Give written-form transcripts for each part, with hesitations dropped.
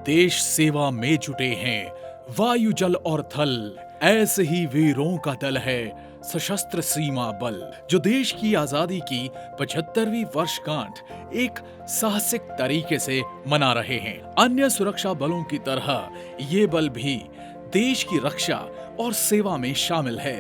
देश सेवा में जुटे हैं वायु जल और थल। ऐसे ही वीरों का दल है सशस्त्र सीमा बल, जो देश की आजादी की 75वीं वर्षगांठ एक साहसिक तरीके से मना रहे हैं। अन्य सुरक्षा बलों की तरह ये बल भी देश की रक्षा और सेवा में शामिल है।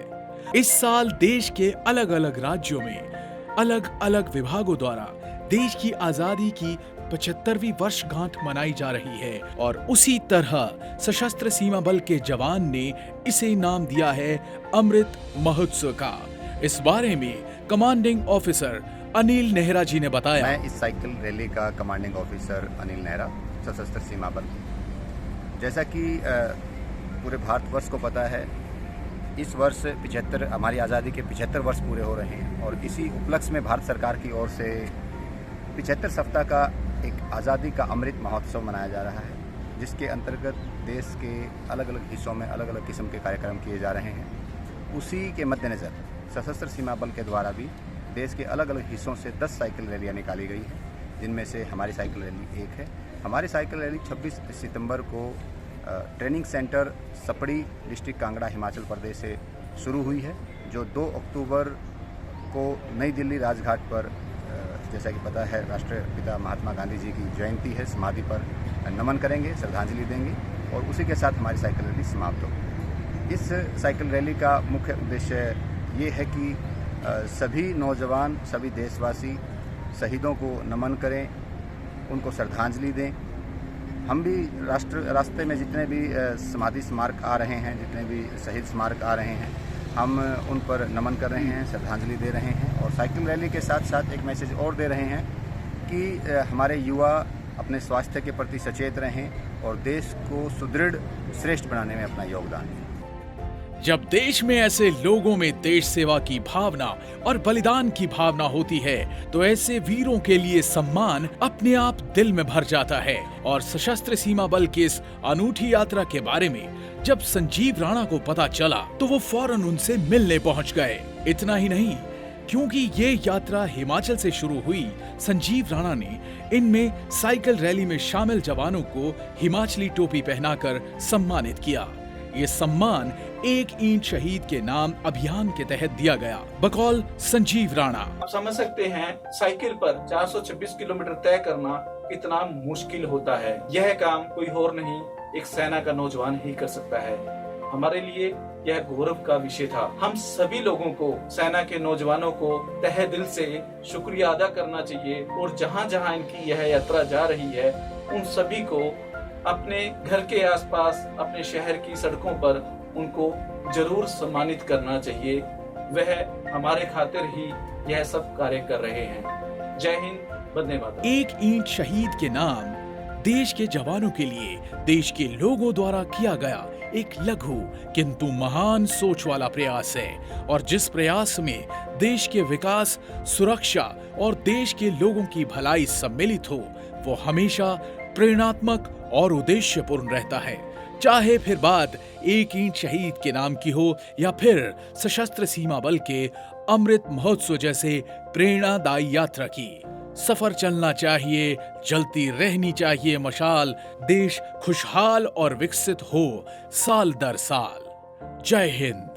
इस साल देश के अलग अलग राज्यों में अलग अलग विभागों द्वारा देश की आजादी की 75वीं वर्षगांठ मनाई जा रही है और उसी तरह सशस्त्र सीमा बल के जवान ने इसे नाम दिया है अमृत महोत्सव का। इस बारे में कमांडिंग ऑफिसर अनिल नेहरा जी ने बताया। मैं इस साइकिल रैली का कमांडिंग ऑफिसर अनिल नेहरा, सशस्त्र सीमा बल। जैसा कि पूरे भारतवर्ष को पता है, इस वर्ष 75 हमारी आज़ादी के 75 वर्ष पूरे हो रहे हैं और इसी उपलक्ष्य में भारत सरकार की ओर से 75 सप्ताह का एक आज़ादी का अमृत महोत्सव मनाया जा रहा है, जिसके अंतर्गत देश के अलग अलग हिस्सों में अलग अलग किस्म के कार्यक्रम किए जा रहे हैं। उसी के मद्देनज़र सशस्त्र सीमा बल के द्वारा भी देश के अलग अलग हिस्सों से 10 साइकिल रैलियाँ निकाली गई हैं, जिनमें से हमारी साइकिल रैली एक है। हमारी साइकिल रैली 26 सितंबर को training centre Sapdi, district Kangra, Himachal Pradesh से शुरू हुई है, जो 2 अक्टूबर को नई दिल्ली राजघाट पर, जैसा कि पता है, राष्ट्रपिता महात्मा गांधी जी की जयंती है, समाधि पर नमन करेंगे, श्रद्धांजलि देंगे और उसी के साथ हमारी साइकिल रैली समाप्त होगी। इस साइकिल रैली का मुख्य उद्देश्य ये है कि सभी नौजवान, सभी देशवासी शहीदों को नमन करें, उनको श्रद्धांजलि दें। हम भी रास्ते में जितने भी समाधि स्मारक आ रहे हैं, जितने भी शहीद स्मारक आ रहे हैं, हम उन पर नमन कर रहे हैं, श्रद्धांजलि दे रहे हैं और साइकिल रैली के साथ साथ एक मैसेज और दे रहे हैं कि हमारे युवा अपने स्वास्थ्य के प्रति सचेत रहें और देश को सुदृढ़, श्रेष्ठ बनाने में अपना योगदान दें। जब देश में ऐसे लोगों में देश सेवा की भावना और बलिदान की भावना होती है, तो ऐसे वीरों के लिए सम्मान अपने आप दिल में भर जाता है। और सशस्त्र सीमा बल की इस अनूठी यात्रा के बारे में जब संजीव राणा को पता चला, तो वो फौरन उनसे मिलने पहुंच गए। इतना ही नहीं, क्योंकि ये यात्रा हिमाचल से शुरू हुई, संजीव राणा ने इनमें साइकिल रैली में शामिल जवानों को हिमाचली टोपी पहनाकर सम्मानित किया। ये सम्मान एक ईंट शहीद के नाम अभियान के तहत दिया गया, बकौल संजीव राणा। आप समझ सकते हैं साइकिल पर 426 किलोमीटर तय करना कितना मुश्किल होता है। यह काम कोई और नहीं, एक सेना का नौजवान ही कर सकता है। हमारे लिए यह गौरव का विषय था। हम सभी लोगों को, सेना के नौजवानों को तहे दिल से शुक्रिया अदा करना चाहिए और जहाँ जहाँ इनकी यह यात्रा जा रही है, उन सभी को अपने घर के आसपास, अपने शहर की सड़कों पर उनको जरूर सम्मानित करना चाहिए। वह हमारे खातिर ही यह सब कार्य कर रहे हैं। जय हिंद, वंदे मातरम। एक ईंट शहीद के नाम देश के जवानों के लिए देश के लोगों द्वारा किया गया एक लघु किंतु महान सोच वाला प्रयास है, और जिस प्रयास में देश के विकास, सुरक्षा और देश के लोगों की भलाई सम्मिलित हो, वो हमेशा प्रेरणात्मक और उद्देश्यपूर्ण रहता है। चाहे फिर बात एक ईंट शहीद के नाम की हो या फिर सशस्त्र सीमा बल के अमृत महोत्सव जैसे प्रेरणादायी यात्रा की। सफर चलना चाहिए, जलती रहनी चाहिए मशाल, देश खुशहाल और विकसित हो साल दर साल। जय हिंद।